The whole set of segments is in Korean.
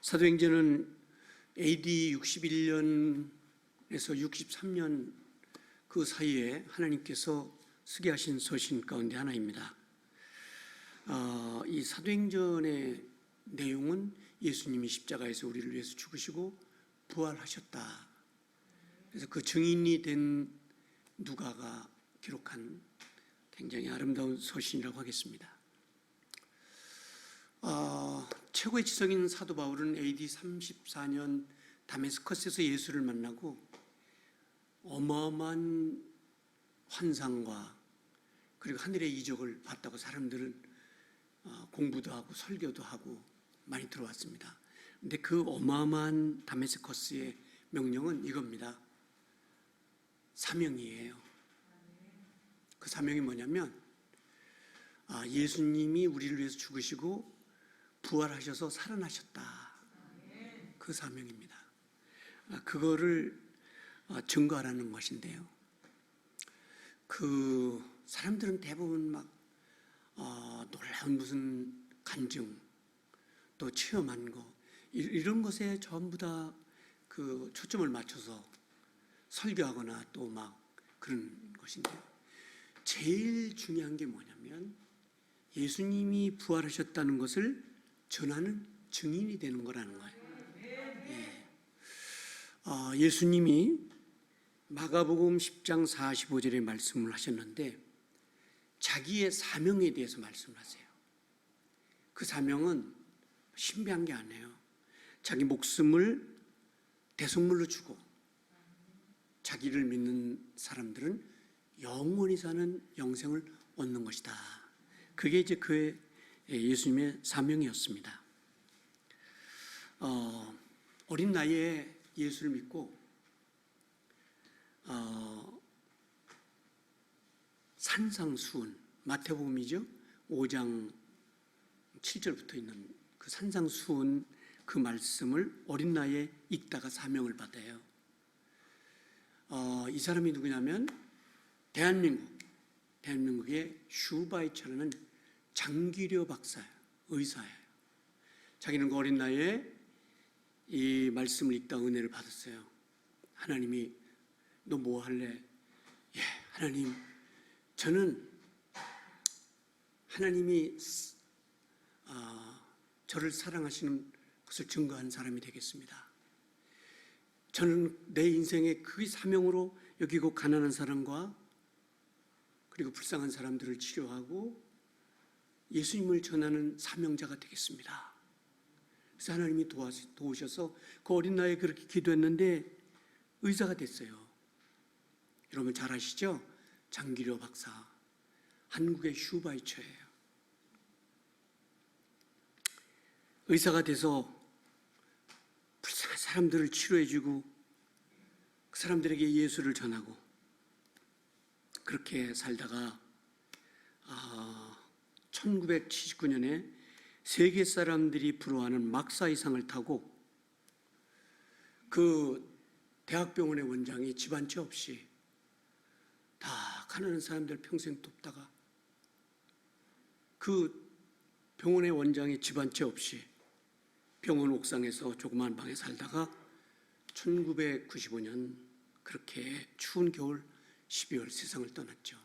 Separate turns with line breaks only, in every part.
사도행전은 AD 61년에서 63년 그 사이에 하나님께서 쓰게 하신 서신 가운데 하나입니다. 이 사도행전의 내용은 예수님이 십자가에서 우리를 위해서 죽으시고 부활하셨다. 그래서 그 증인이 된 누가가 기록한 굉장히 아름다운 서신이라고 하겠습니다. 최고의 지성인 사도 바울은 AD 34년 다메스커스에서 예수를 만나고 어마어마한 환상과 그리고 하늘의 이적을 봤다고 사람들은 공부도 하고 설교도 하고 많이 들어왔습니다. 그런데 그 어마어마한 다메스커스의 명령은 이겁니다. 사명이에요. 그 사명이 뭐냐면 예수님이 우리를 위해서 죽으시고 부활하셔서 살아나셨다. 그 사명입니다. 그거를 증거하라는 것인데요. 그 사람들은 대부분 막 놀라운 무슨 간증 또 체험한 거 이런 것에 전부 다 그 초점을 맞춰서 설교하거나 또 막 그런 것인데요. 제일 중요한 게 뭐냐면 예수님이 부활하셨다는 것을 전하는 증인이 되는 거라는 거예요. 예수님이 마가복음 10장 45절에 말씀을 하셨는데 자기의 사명에 대해서 말씀을 하세요. 그 사명은 신비한 게 아니에요. 자기 목숨을 대속물로 주고 자기를 믿는 사람들은 영원히 사는 영생을 얻는 것이다. 그게 이제 그의 예수님의 사명이었습니다. 어린 나이에 예수를 믿고 산상수훈, 마태복음이죠. 5장 7절부터 있는 그 산상수훈 그 말씀을 어린 나이에 읽다가 사명을 받아요. 이 사람이 누구냐면 대한민국의 슈바이처라는 장기려 박사예요. 의사예요. 자기는 그 어린 나이에 이 말씀을 읽다 은혜를 받았어요. 하나님이 너 뭐 할래? 예, 하나님, 저는 하나님이 저를 사랑하시는 것을 증거한 사람이 되겠습니다. 저는 내 인생의 그 사명으로 여기고 가난한 사람과 그리고 불쌍한 사람들을 치료하고 예수님을 전하는 사명자가 되겠습니다. 그래서 하나님이 도우셔서 그 어린 나이에 그렇게 기도했는데 의사가 됐어요. 여러분 잘 아시죠? 장기려 박사, 한국의 슈바이처예요. 의사가 돼서 불쌍한 사람들을 치료해주고 그 사람들에게 예수를 전하고 그렇게 살다가 1979년에 세계 사람들이 부러워하는 막사이상을 타고 그 대학병원의 원장이 집 한 채 없이 다 가난한 사람들 평생 돕다가 그 병원의 원장이 집 한 채 없이 병원 옥상에서 조그만 방에 살다가 1995년 그렇게 추운 겨울 12월 세상을 떠났죠.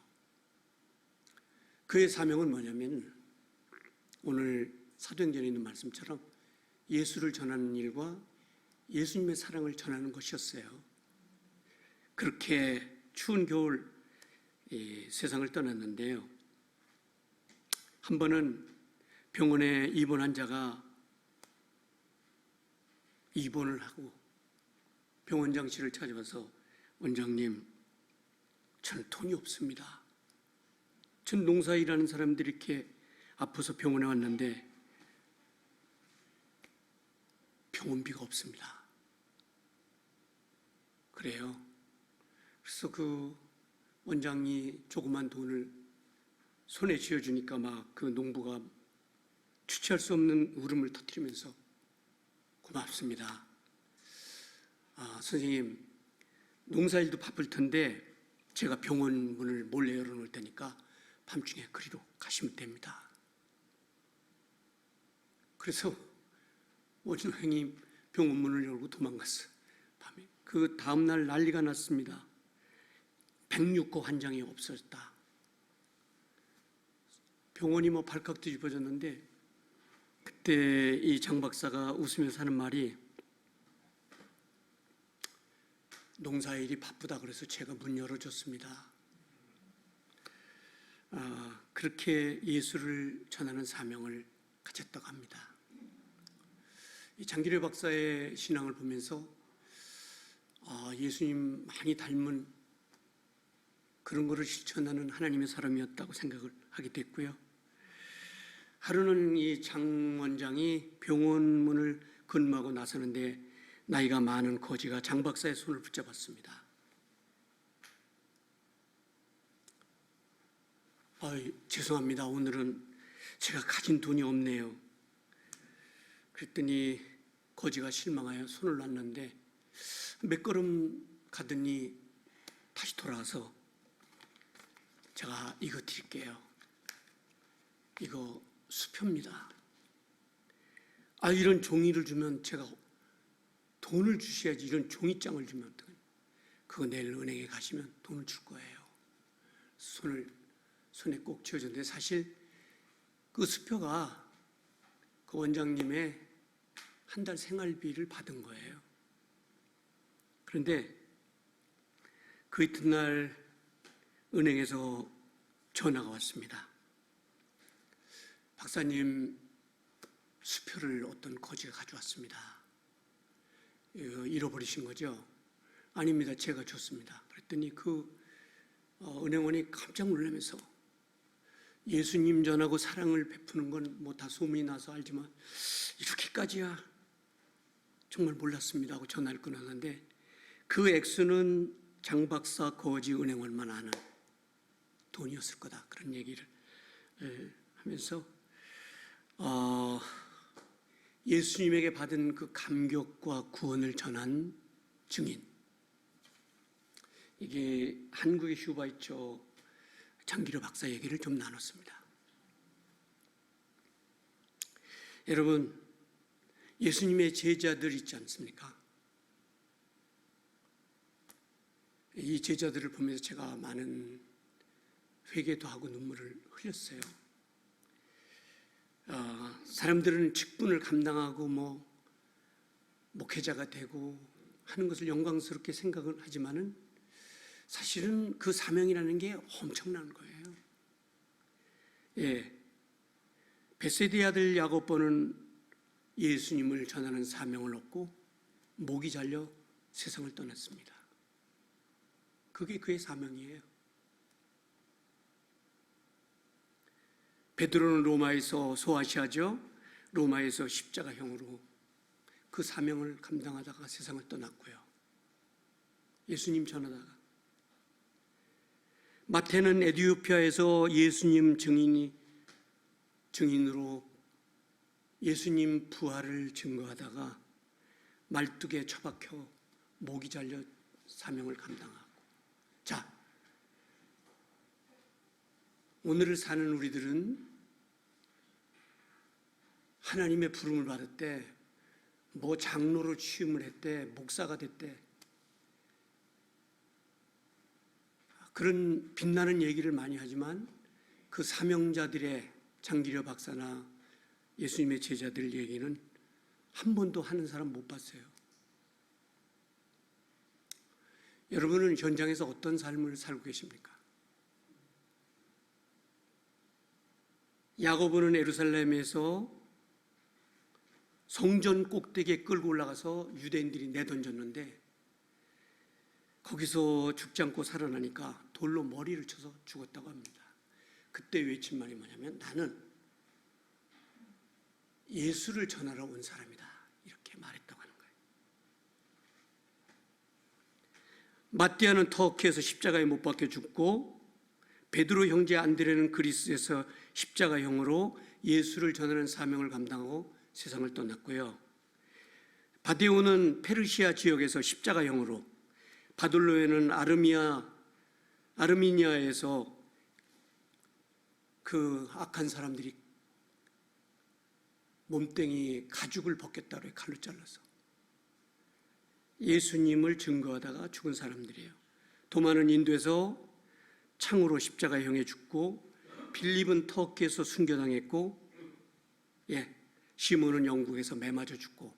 그의 사명은 뭐냐면 오늘 사도행전에 있는 말씀처럼 예수를 전하는 일과 예수님의 사랑을 전하는 것이었어요. 그렇게 추운 겨울 세상을 떠났는데요. 한 번은 병원에 입원 환자가 입원을 하고 병원장실을 찾아와서 원장님, 저는 돈이 없습니다. 전 농사일하는 사람들이 이렇게 아파서 병원에 왔는데 병원비가 없습니다. 그래요. 그래서 그 원장이 조그만 돈을 손에 쥐어주니까 막 그 농부가 주체할 수 없는 울음을 터뜨리면서 고맙습니다. 선생님, 농사일도 바쁠 텐데 제가 병원 문을 몰래 열어놓을 테니까 밤중에 그리로 가시면 됩니다. 그래서 오진행이 병원 문을 열고 도망갔어. 밤에. 그 다음날 난리가 났습니다. 106호 환장이 없어졌다. 병원이 뭐 발칵 뒤집어졌는데, 그때 이 장 박사가 웃으면서 하는 말이, 농사일이 바쁘다 그래서 제가 문 열어줬습니다. 그렇게 예수를 전하는 사명을 가졌다고 합니다. 이 장기려 박사의 신앙을 보면서 예수님 많이 닮은 그런 것을 실천하는 하나님의 사람이었다고 생각을 하게 됐고요. 하루는 이 장 원장이 병원 문을 근무하고 나서는데 나이가 많은 거지가 장 박사의 손을 붙잡았습니다. 죄송합니다. 오늘은 제가 가진 돈이 없네요. 그랬더니 거지가 실망하여 손을 놨는데 몇 걸음 가더니 다시 돌아와서 제가 이거 드릴게요. 이거 수표입니다. 이런 종이를 주면 제가 돈을 주셔야지. 이런 종이장을 주면 그거 내일 은행에 가시면 돈을 줄 거예요. 손에 꼭 쥐어줬는데 사실 그 수표가 그 원장님의 한 달 생활비를 받은 거예요. 그런데 그 이튿날 은행에서 전화가 왔습니다. 박사님, 수표를 어떤 거지가 가져왔습니다. 잃어버리신 거죠? 아닙니다. 제가 줬습니다. 그랬더니 그 은행원이 깜짝 놀라면서 예수님 전하고 사랑을 베푸는 건 뭐 다 소문이 나서 알지만 이렇게까지야 정말 몰랐습니다 하고 전화를 끊었는데 그 액수는 장 박사 거지 은행원만 아는 돈이었을 거다. 그런 얘기를 하면서 예수님에게 받은 그 감격과 구원을 전한 증인. 이게 한국의 휴바이처 장기려 박사 얘기를 좀 나눴습니다. 여러분, 예수님의 제자들 있지 않습니까? 이 제자들을 보면서 제가 많은 회개도 하고 눈물을 흘렸어요. 사람들은 직분을 감당하고 목회자가 되고 하는 것을 영광스럽게 생각을 하지만은 사실은 그 사명이라는 게 엄청난 거예요. 베세드의 아들 야고보는 예수님을 전하는 사명을 얻고 목이 잘려 세상을 떠났습니다. 그게 그의 사명이에요. 베드로는 로마에서 소아시아죠. 로마에서 십자가형으로 그 사명을 감당하다가 세상을 떠났고요. 예수님 전하다가 마태는 에티오피아에서 예수님 증인으로 예수님 부활을 증거하다가 말뚝에 처박혀 목이 잘려 사명을 감당하고. 자, 오늘을 사는 우리들은 하나님의 부름을 받을 때 장로로 취임을 했대, 목사가 됐대, 그런 빛나는 얘기를 많이 하지만 그 사명자들의 장기려 박사나 예수님의 제자들 얘기는 한 번도 하는 사람 못 봤어요. 여러분은 현장에서 어떤 삶을 살고 계십니까? 야고보는 예루살렘에서 성전 꼭대기에 끌고 올라가서 유대인들이 내던졌는데 거기서 죽지 않고 살아나니까 돌로 머리를 쳐서 죽었다고 합니다. 그때 외친 말이 뭐냐면 나는 예수를 전하러 온 사람이다. 이렇게 말했다고 하는 거예요. 마띠아는 터키에서 십자가에 못 박혀 죽고 베드로 형제 안드레는 그리스에서 십자가형으로 예수를 전하는 사명을 감당하고 세상을 떠났고요. 바데오는 페르시아 지역에서 십자가형으로, 바돌로에는 아르미니아에서 그 악한 사람들이 몸뚱이 가죽을 벗겼다 그래요. 칼로 잘라서. 예수님을 증거하다가 죽은 사람들이에요. 도마는 인도에서 창으로 십자가형에 죽고, 빌립은 터키에서 순교당했고, 시몬은 영국에서 매 맞아 죽고.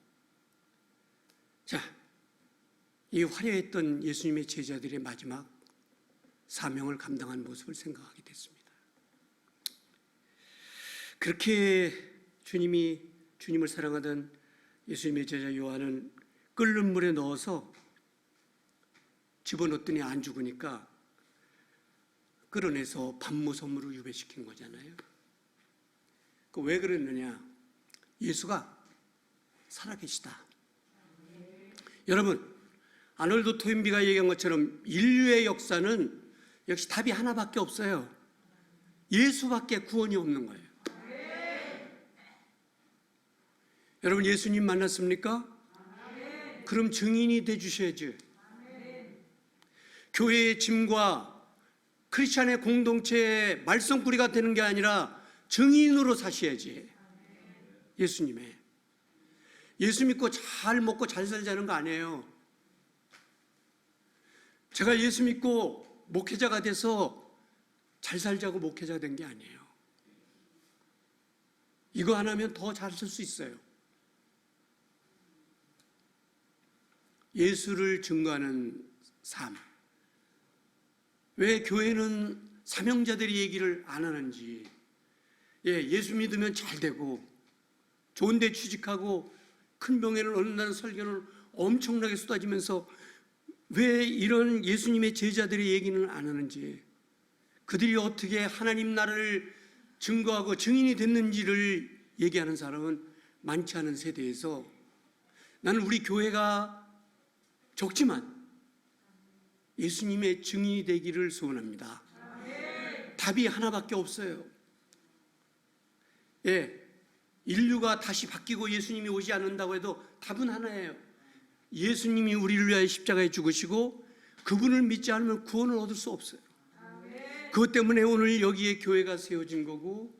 자, 이 화려했던 예수님의 제자들의 마지막 사명을 감당한 모습을 생각하게 됐습니다. 그렇게 주님을 사랑하던 예수님의 제자 요한은 끓는 물에 넣어서 집어넣었더니 안 죽으니까 끌어내서 반모섬으로 유배시킨 거잖아요. 왜 그랬느냐? 예수가 살아계시다. 여러분, 아놀드 토인비가 얘기한 것처럼 인류의 역사는 역시 답이 하나밖에 없어요. 예수밖에 구원이 없는 거예요. 여러분, 예수님 만났습니까? 그럼 증인이 되주셔야지. 교회의 짐과 크리스찬의 공동체의 말썽꾸리가 되는 게 아니라 증인으로 사셔야지. 예수님의. 예수 믿고 잘 먹고 잘 살자는 거 아니에요. 제가 예수 믿고 목회자가 돼서 잘 살자고 목회자가 된 게 아니에요. 이거 안 하면 더 잘 살 수 있어요. 예수를 증거하는 삶. 왜 교회는 사명자들이 얘기를 안 하는지. 예수 믿으면 잘 되고 좋은 데 취직하고 큰 병에는 얻는다는 설교를 엄청나게 쏟아지면서 왜 이런 예수님의 제자들의 얘기는 안 하는지, 그들이 어떻게 하나님 나라를 증거하고 증인이 됐는지를 얘기하는 사람은 많지 않은 세대에서 나는 우리 교회가 적지만 예수님의 증인이 되기를 소원합니다. 답이 하나밖에 없어요. 인류가 다시 바뀌고 예수님이 오지 않는다고 해도 답은 하나예요. 예수님이 우리를 위하여 십자가에 죽으시고 그분을 믿지 않으면 구원을 얻을 수 없어요. 그것 때문에 오늘 여기에 교회가 세워진 거고,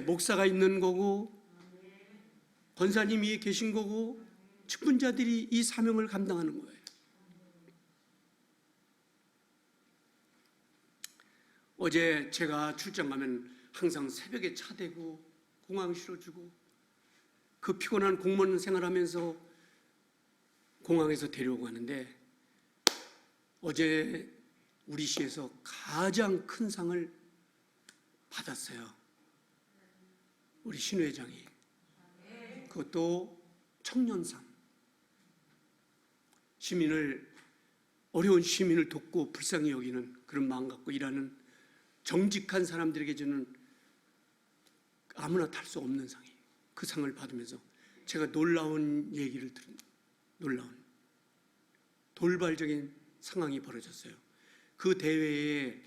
목사가 있는 거고, 권사님이 계신 거고, 직분자들이 이 사명을 감당하는 거예요. 어제 제가 출장 가면 항상 새벽에 차 대고 공항 실어주고 그 피곤한 공무원 생활하면서 공항에서 데려오고 하는데, 어제 우리 시에서 가장 큰 상을 받았어요. 우리 신 회장이. 그것도 청년상. 어려운 시민을 돕고 불쌍히 여기는 그런 마음 갖고 일하는 정직한 사람들에게 주는 아무나 탈 수 없는 상이에요. 그 상을 받으면서 제가 놀라운 얘기를 놀라운 돌발적인 상황이 벌어졌어요. 그 대회에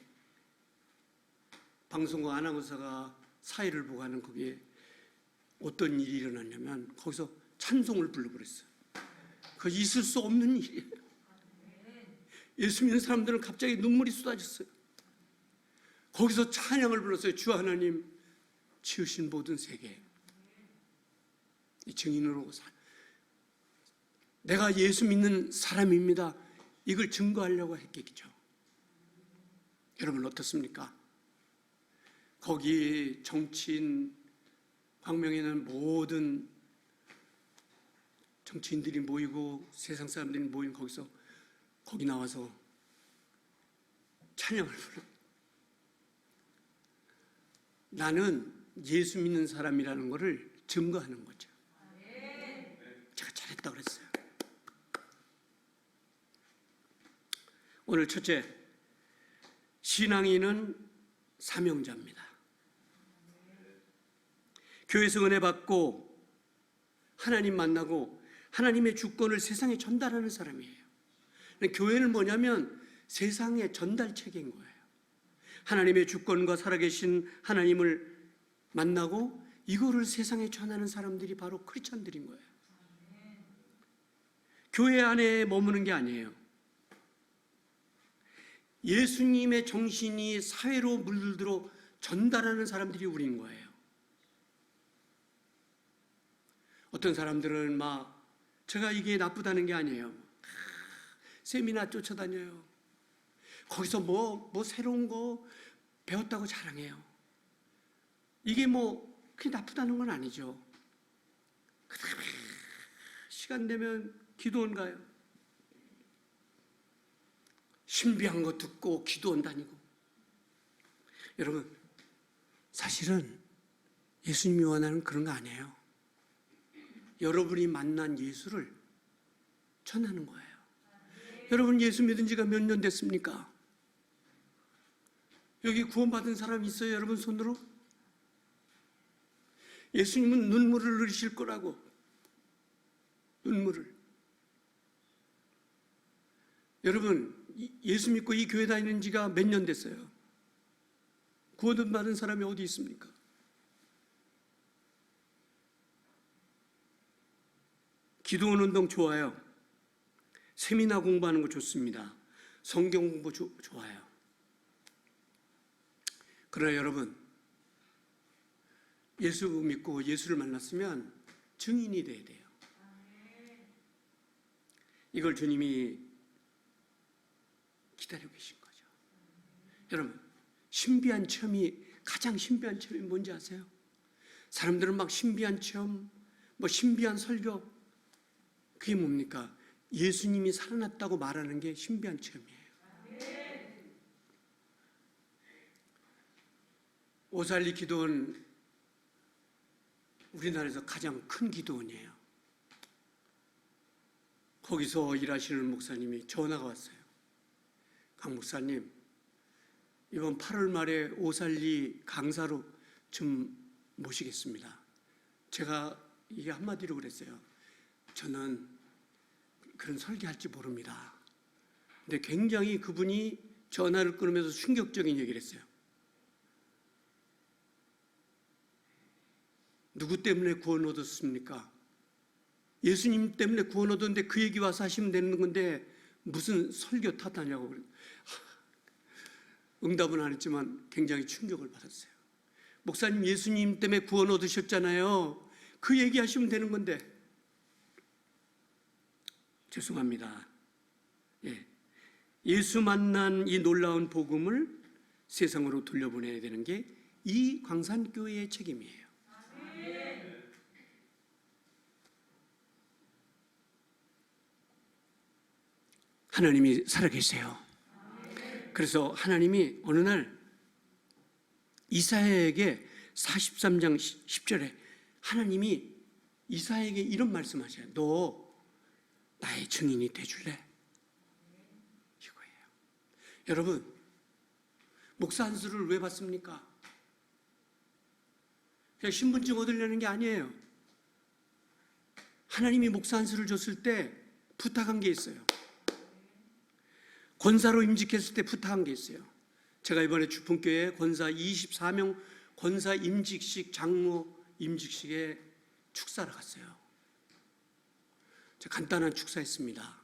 방송국 아나운서가 사회를 보고 하는 거기에 어떤 일이 일어났냐면 거기서 찬송을 불러버렸어요. 그거 있을 수 없는 일이에요. 예수 믿는 사람들은 갑자기 눈물이 쏟아졌어요. 거기서 찬양을 불렀어요. 주 하나님 지으신 모든 세계, 이 증인으로 내가 예수 믿는 사람입니다. 이걸 증거하려고 했겠죠. 여러분 어떻습니까? 거기 정치인, 광명에는 모든 정치인들이 모이고 세상 사람들이 모인 거기 나와서 찬양을 불러. 나는 예수 믿는 사람이라는 것을 증거하는 거죠. 제가 잘했다 그랬어요. 오늘 첫째, 신앙인은 사명자입니다. 교회에서 은혜 받고 하나님 만나고 하나님의 주권을 세상에 전달하는 사람이에요. 교회는 뭐냐면 세상의 전달체계인 거예요. 하나님의 주권과 살아계신 하나님을 만나고 이거를 세상에 전하는 사람들이 바로 크리스찬들인 거예요. 교회 안에 머무는 게 아니에요. 예수님의 정신이 사회로 물들어 전달하는 사람들이 우리인 거예요. 어떤 사람들은 막 제가 이게 나쁘다는 게 아니에요. 세미나 쫓아다녀요. 거기서 뭐 새로운 거 배웠다고 자랑해요. 이게 그게 나쁘다는 건 아니죠. 그다음에 시간 되면 기도원 가요. 신비한 거 듣고 기도원 다니고. 여러분, 사실은 예수님이 원하는 그런 거 아니에요. 여러분이 만난 예수를 전하는 거예요. 여러분 예수 믿은 지가 몇 년 됐습니까? 여기 구원받은 사람 있어요? 여러분 손으로? 예수님은 눈물을 흘리실 거라고. 눈물을. 여러분 예수 믿고 이 교회 다니는 지가 몇 년 됐어요? 구원 받은 사람이 어디 있습니까? 기도원 운동 좋아요. 세미나 공부하는 거 좋습니다. 성경 공부 좋아요. 그러나 여러분, 예수 믿고 예수를 만났으면 증인이 돼야 돼요. 이걸 주님이 기다리고 계신 거죠. 여러분, 가장 신비한 체험이 뭔지 아세요? 사람들은 막 신비한 체험, 신비한 설교, 그게 뭡니까? 예수님이 살아났다고 말하는 게 신비한 체험이에요. 오살리 기도원, 우리나라에서 가장 큰 기도원이에요. 거기서 일하시는 목사님이 전화가 왔어요. 강 목사님, 이번 8월 말에 오살리 강사로 좀 모시겠습니다. 제가 이게 한마디로 그랬어요. 저는 그런 설계할지 모릅니다. 근데 굉장히 그분이 전화를 끊으면서 충격적인 얘기를 했어요. 누구 때문에 구원 얻었습니까? 예수님 때문에 구원 얻었는데 그 얘기 와서 하시면 되는 건데 무슨 설교 탓하냐고. 응답은 안 했지만 굉장히 충격을 받았어요. 목사님 예수님 때문에 구원 얻으셨잖아요. 그 얘기 하시면 되는 건데. 죄송합니다. 예수 만난 이 놀라운 복음을 세상으로 돌려보내야 되는 게 이 광산교회의 책임이에요. 하나님이 살아계세요. 그래서 하나님이 어느 날 이사야에게 43장 10절에 하나님이 이사야에게 이런 말씀하셔요. 너 나의 증인이 돼줄래? 이거예요. 여러분, 목사 안수를 왜 받습니까? 그냥 신분증 얻으려는 게 아니에요. 하나님이 목사 안수를 줬을 때 부탁한 게 있어요. 권사로 임직했을 때 부탁한 게 있어요. 제가 이번에 주풍교회 권사 24명 권사 임직식, 장로 임직식에 축사를 갔어요. 제가 간단한 축사했습니다.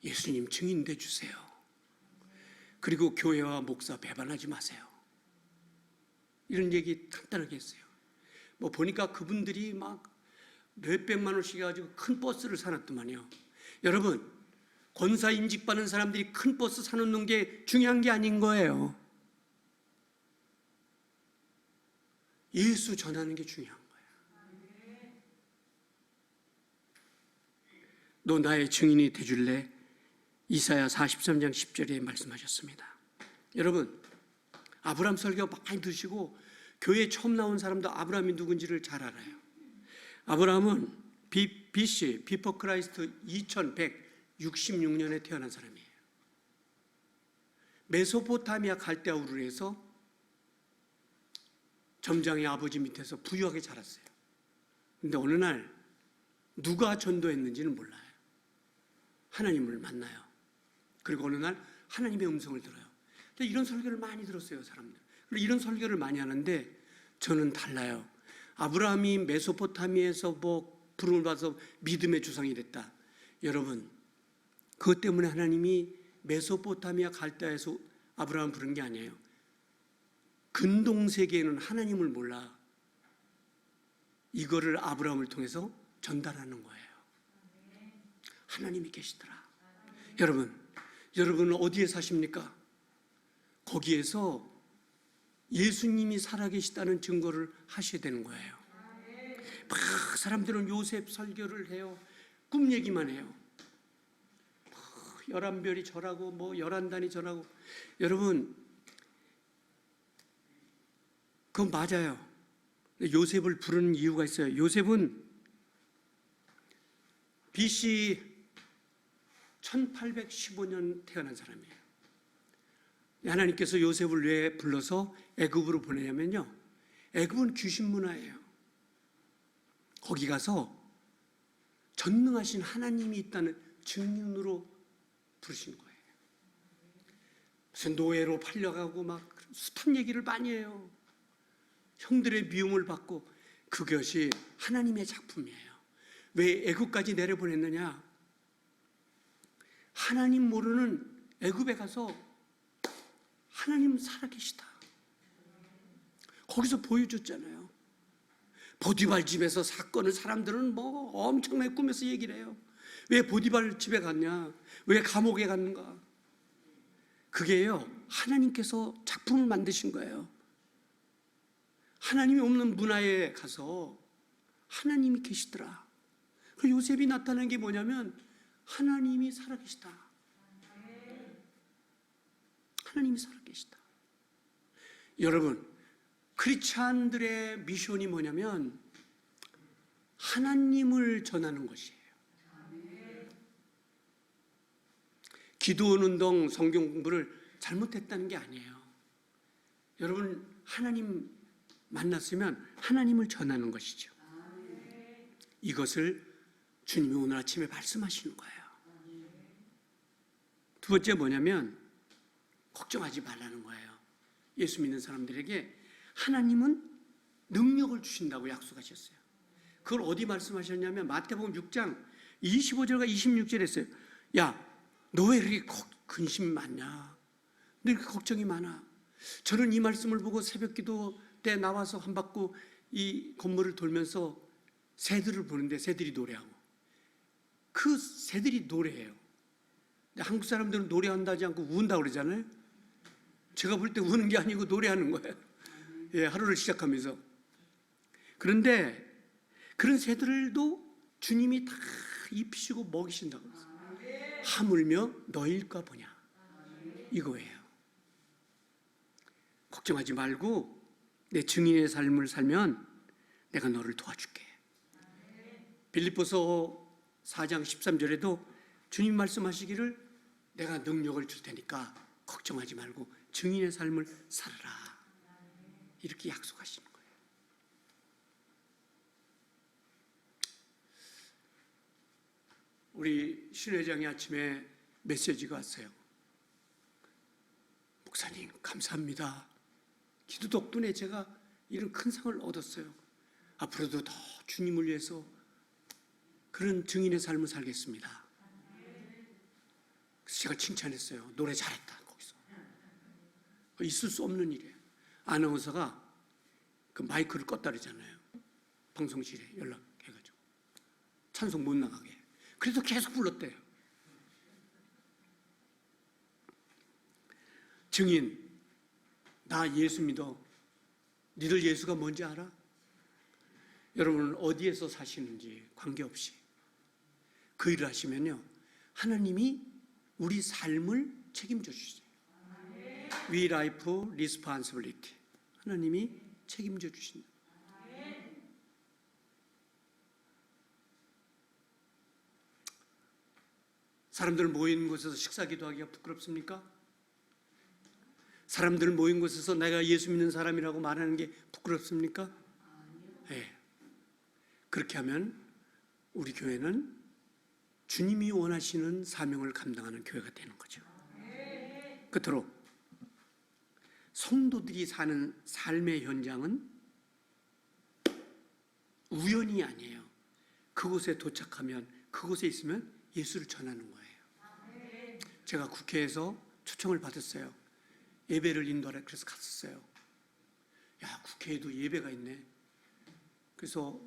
예수님 증인 돼주세요. 그리고 교회와 목사 배반하지 마세요. 이런 얘기 간단하게 했어요. 보니까 그분들이 막 몇백만 원씩 가지고 큰 버스를 사놨더만요. 여러분, 권사 임직 받는 사람들이 큰 버스 사놓는 게 중요한 게 아닌 거예요. 예수 전하는 게 중요한 거예요. 너 나의 증인이 돼줄래? 이사야 43장 10절에 말씀하셨습니다. 여러분, 아브라함 설교 많이 드시고 교회에 처음 나온 사람도 아브라함이 누군지를 잘 알아요. 아브라함은 BC, 비포 크라이스트 2166년에 태어난 사람이에요. 메소포타미아 갈대아 우르에서 점장의 아버지 밑에서 부유하게 자랐어요. 근데 어느 날 누가 전도했는지는 몰라요. 하나님을 만나요. 그리고 어느 날 하나님의 음성을 들어요. 근데 이런 설교를 많이 들었어요, 사람들. 그리고 이런 설교를 많이 하는데 저는 달라요. 아브라함이 메소포타미아에서 부름을 받아서 믿음의 주상이 됐다. 여러분, 그것 때문에 하나님이 메소포타미아 갈대아에서 아브라함 부른 게 아니에요. 근동 세계에는 하나님을 몰라 이거를 아브라함을 통해서 전달하는 거예요. 하나님이 계시더라. 여러분은 어디에 사십니까? 거기에서 예수님이 살아계시다는 증거를 하셔야 되는 거예요. 막 사람들은 요셉 설교를 해요. 꿈 얘기만 해요. 11별이 절하고 11단이 절하고. 여러분, 그건 맞아요. 요셉을 부르는 이유가 있어요. 요셉은 BC 1815년 태어난 사람이에요. 하나님께서 요셉을 왜 불러서 애굽으로 보내냐면요, 애굽은 귀신 문화예요. 거기 가서 전능하신 하나님이 있다는 증인으로 부르신 거예요. 무슨 노예로 팔려가고 막 숱한 얘기를 많이 해요. 형들의 미움을 받고. 그것이 하나님의 작품이에요. 왜 애굽까지 내려보냈느냐? 하나님 모르는 애굽에 가서 하나님 살아계시다, 거기서 보여줬잖아요. 보디발 집에서 사건을 사람들은 엄청나게 꾸며서 얘기를 해요. 왜 보디발 집에 갔냐? 왜 감옥에 갔는가? 그게요, 하나님께서 작품을 만드신 거예요. 하나님이 없는 문화에 가서 하나님이 계시더라. 그 요셉이 나타난 게 뭐냐면 하나님이 살아계시다. 하나님이 살아계시다. 여러분, 크리스찬들의 미션이 뭐냐면 하나님을 전하는 것이에요. 기도원 운동, 성경 공부를 잘못했다는 게 아니에요. 여러분, 하나님 만났으면 하나님을 전하는 것이죠. 이것을 주님이 오늘 아침에 말씀하시는 거예요. 두 번째 뭐냐면 걱정하지 말라는 거예요. 예수 믿는 사람들에게 하나님은 능력을 주신다고 약속하셨어요. 그걸 어디 말씀하셨냐면 마태복음 6장 25절과 26절에 했어요. 야, 너 왜 이렇게 근심이 많냐? 너 이렇게 걱정이 많아? 저는 이 말씀을 보고 새벽 기도 때 나와서 한바퀴 이 건물을 돌면서 새들을 보는데 새들이 노래하고, 그 새들이 노래해요. 근데 한국 사람들은 노래한다 하지 않고 운다고 그러잖아요. 제가 볼 때 우는 게 아니고 노래하는 거예요. 예, 하루를 시작하면서. 그런데 그런 새들도 주님이 다 입히시고 먹이신다고 그랬어요. 하물며 너일까 보냐, 이거예요. 걱정하지 말고 내 증인의 삶을 살면 내가 너를 도와줄게. 빌립보서 4장 13절에도 주님 말씀하시기를 내가 능력을 줄 테니까 걱정하지 말고 증인의 삶을 살아라, 이렇게 약속하시는 거예요. 우리 신회장이 아침에 메시지가 왔어요. 목사님 감사합니다. 기도 덕분에 제가 이런 큰 상을 얻었어요. 앞으로도 더 주님을 위해서 그런 증인의 삶을 살겠습니다. 그래서 제가 칭찬했어요. 노래 잘했다. 거기서 있을 수 없는 일이에요. 아나운서가 그 마이크를 껐다 그러잖아요. 방송실에 연락해가지고 찬송 못 나가게. 그래서 계속 불렀대요. 증인, 나 예수 믿어. 니들 예수가 뭔지 알아? 여러분은 어디에서 사시는지 관계없이 그 일을 하시면요, 하나님이 우리 삶을 책임져 주세요. We life responsibility. 하나님이 책임져 주신다. 사람들 모인 곳에서 식사 기도하기가 부끄럽습니까? 사람들 모인 곳에서 내가 예수 믿는 사람이라고 말하는 게 부끄럽습니까? 네. 그렇게 하면 우리 교회는 주님이 원하시는 사명을 감당하는 교회가 되는 거죠. 끝으로 성도들이 사는 삶의 현장은 우연이 아니에요. 그곳에 도착하면, 그곳에 있으면 예수를 전하는 거예요. 제가 국회에서 초청을 받았어요. 예배를 인도하라. 그래서 갔었어요. 야, 국회에도 예배가 있네. 그래서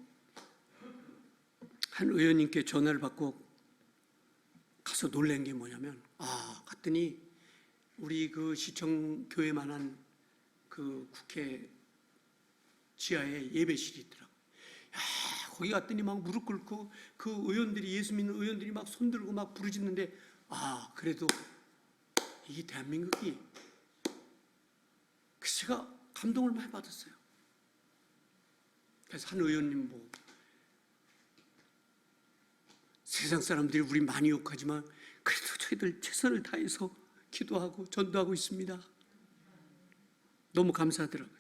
한 의원님께 전화를 받고 가서 놀란 게 뭐냐면, 갔더니 우리 그 시청 교회만한 그 국회 지하에 예배실이 있더라고. 거기 갔더니 막 무릎 꿇고 그 의원들이, 예수 믿는 의원들이 막 손들고 막 부르짖는데, 그래도 이게 대한민국이, 제가 감동을 많이 받았어요. 그래서 한 의원님 세상 사람들이 우리 많이 욕하지만 그래도 저희들 최선을 다해서 기도하고 전도하고 있습니다. 너무 감사하더라고요.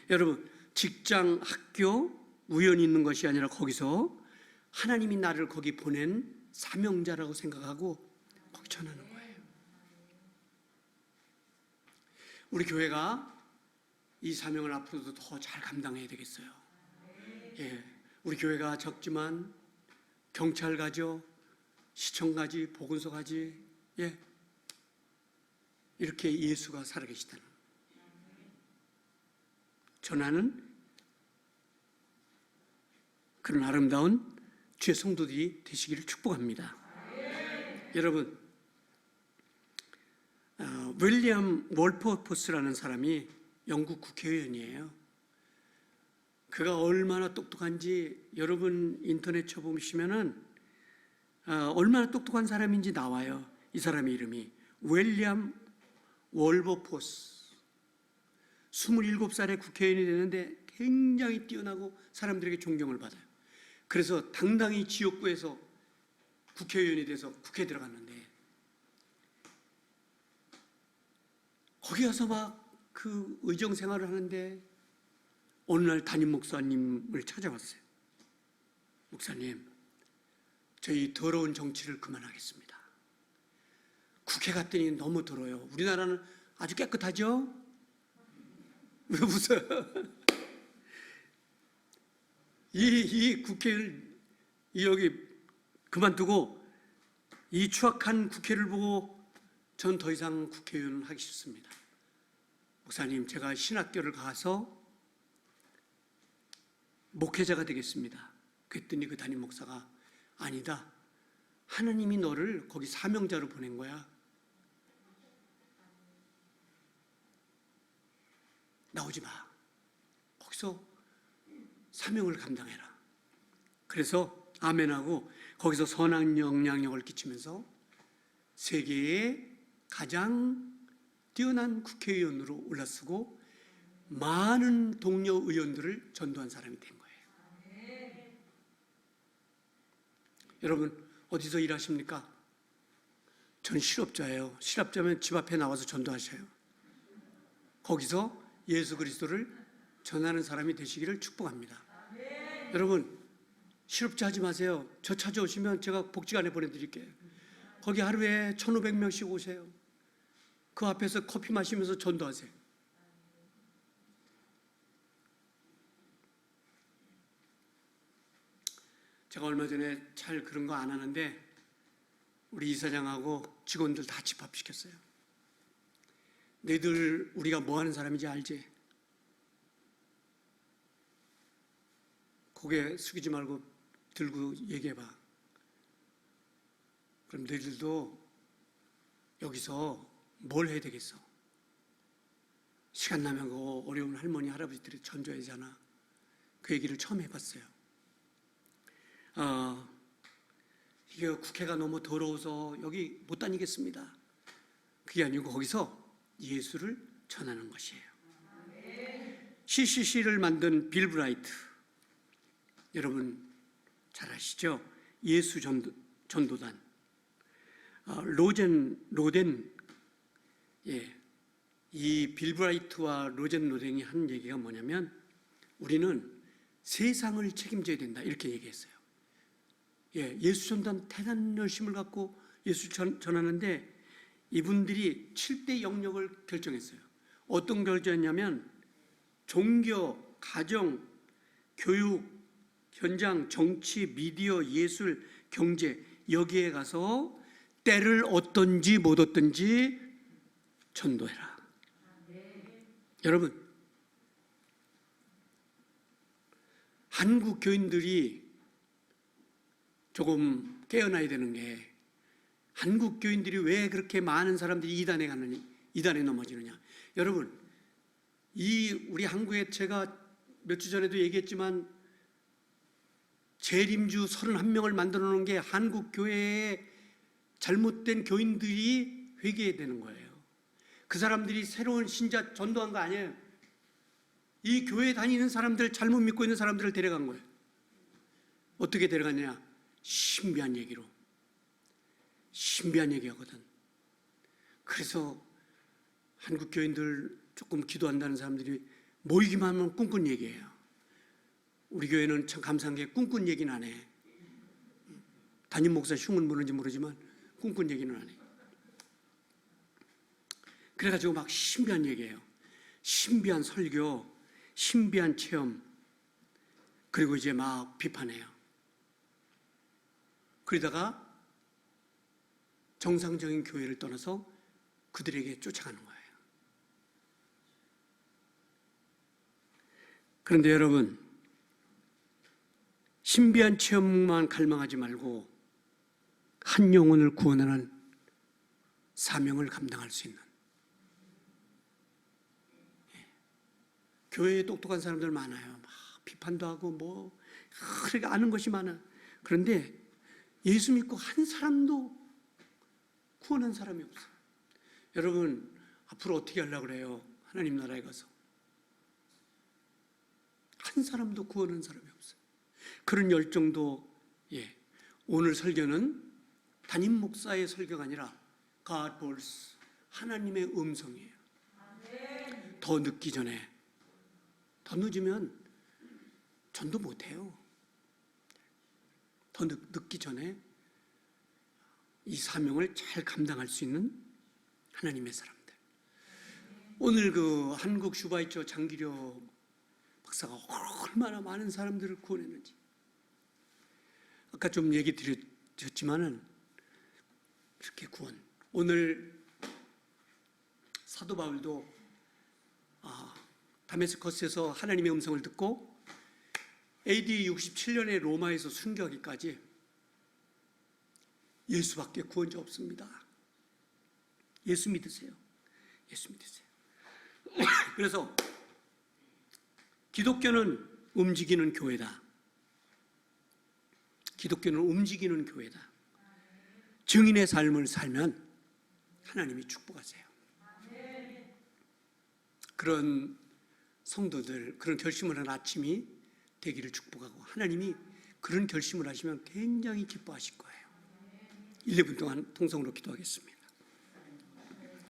여러분, 직장, 학교 우연히 있는 것이 아니라 거기서 하나님이 나를 거기 보낸 사명자라고 생각하고 거기 전하는 거예요. 우리 교회가 이 사명을 앞으로도 더 잘 감당해야 되겠어요. 우리 교회가 적지만 경찰 가죠, 시청 가지, 보건소 가지, 이렇게 예수가 살아계시다는 전하는 그런 아름다운 주의 성도들이 되시기를 축복합니다. 여러분, 윌리엄 월퍼포스라는 사람이 영국 국회의원이에요. 그가 얼마나 똑똑한지 여러분 인터넷 쳐보시면은 얼마나 똑똑한 사람인지 나와요. 이 사람의 이름이 윌리엄 월버포스. 27살에 국회의원이 되는데 굉장히 뛰어나고 사람들에게 존경을 받아요. 그래서 당당히 지역구에서 국회의원이 돼서 국회에 들어갔는데, 거기 가서 막 그 의정 생활을 하는데 어느 날 담임 목사님을 찾아왔어요. 목사님, 저희 더러운 정치를 그만하겠습니다. 국회 갔더니 너무 더러워요. 우리나라는 아주 깨끗하죠? 왜 웃어요? 이 국회를 여기 그만두고 이 추악한 국회를 보고 전 더 이상 국회의원을 하기 싫습니다. 목사님, 제가 신학교를 가서 목회자가 되겠습니다. 그랬더니 그 담임 목사가, 아니다, 하나님이 너를 거기 사명자로 보낸 거야. 나오지 마. 거기서 사명을 감당해라. 그래서 아멘하고 거기서 선한 영향력을 끼치면서 세계의 가장 뛰어난 국회의원으로 올라서고 많은 동료 의원들을 전도한 사람이 된 거예요. 여러분, 어디서 일하십니까? 저는 실업자예요. 실업자면 집 앞에 나와서 전도하셔요. 거기서 예수 그리스도를 전하는 사람이 되시기를 축복합니다. 여러분, 실업자 하지 마세요. 저 찾아오시면 제가 복지관에 보내드릴게요. 거기 하루에 1,500명씩 오세요. 그 앞에서 커피 마시면서 전도하세요. 제가 얼마 전에 잘 그런 거 안 하는데 우리 이사장하고 직원들 다 집합시켰어요. 너희들 우리가 뭐 하는 사람인지 알지? 고개 숙이지 말고 들고 얘기해봐. 그럼 너희들도 여기서 뭘 해야 되겠어? 시간 나면 그 어려운 할머니 할아버지들이 전도해야 되잖아. 그 얘기를 처음 해봤어요. 이게 국회가 너무 더러워서 여기 못 다니겠습니다. 그게 아니고 거기서 예수를 전하는 것이에요. CCC를 만든 빌 브라이트, 여러분 잘 아시죠? 예수 전도단. 로덴, 이 빌 브라이트와 로덴이 한 얘기가 뭐냐면, 우리는 세상을 책임져야 된다, 이렇게 얘기했어요. 예수 전도단 대단한 열심을 갖고 예수 전하는데 이분들이 7대 영역을 결정했어요. 어떤 결정했냐면 종교, 가정, 교육, 현장, 정치, 미디어, 예술, 경제, 여기에 가서 때를 얻든지 못 얻든지 전도해라. 여러분, 한국 교인들이 조금 깨어나야 되는 게, 한국 교인들이 왜 그렇게 많은 사람들이 이단에 넘어지느냐. 여러분, 우리 한국에 제가 몇 주 전에도 얘기했지만 재림주 31명을 만들어 놓은 게 한국 교회의 잘못된 교인들이 회개해야 되는 거예요. 그 사람들이 새로운 신자 전도한 거 아니에요. 이 교회 다니는 사람들, 잘못 믿고 있는 사람들을 데려간 거예요. 어떻게 데려갔냐? 신비한 얘기로. 신비한 얘기하거든. 그래서 한국 교인들 조금 기도한다는 사람들이 모이기만 하면 꿈꾼 얘기예요. 우리 교회는 참 감사한 게 꿈꾼 얘기는 안 해. 담임 목사 흉은 무는지 모르지만 꿈꾼 얘기는 안 해. 그래가지고 막 신비한 얘기예요. 신비한 설교, 신비한 체험, 그리고 이제 막 비판해요. 그러다가 정상적인 교회를 떠나서 그들에게 쫓아가는 거예요. 그런데 여러분, 신비한 체험만 갈망하지 말고 한 영혼을 구원하는 사명을 감당할 수 있는, 교회에 똑똑한 사람들 많아요. 막 비판도 하고 그렇게 아는 것이 많아. 그런데 예수 믿고 한 사람도 구원한 사람이 없어요. 여러분, 앞으로 어떻게 하려고 그래요? 하나님 나라에 가서 한 사람도 구원한 사람이 없어요. 그런 열정도, 오늘 설교는 담임 목사의 설교가 아니라 God voice, 하나님의 음성이에요. 더 늦기 전에, 더 늦으면 전도 못해요. 더 늦기 전에 이 사명을 잘 감당할 수 있는 하나님의 사람들. 오늘 그 한국 슈바이처 장기려 박사가 얼마나 많은 사람들을 구원했는지. 아까 좀 얘기 드렸지만은 이렇게 구원. 오늘 사도 바울도 다메스커스에서 하나님의 음성을 듣고 AD 67년에 로마에서 순교하기까지 예수밖에 구원자 없습니다. 예수 믿으세요. 예수 믿으세요. 그래서 기독교는 움직이는 교회다. 기독교는 움직이는 교회다. 증인의 삶을 살면 하나님이 축복하세요. 그런 성도들, 그런 결심을 한 아침이 되기를 축복하고, 하나님이 그런 결심을 하시면 굉장히 기뻐하실 거예요. 1, 2분 동안 통성으로 기도하겠습니다.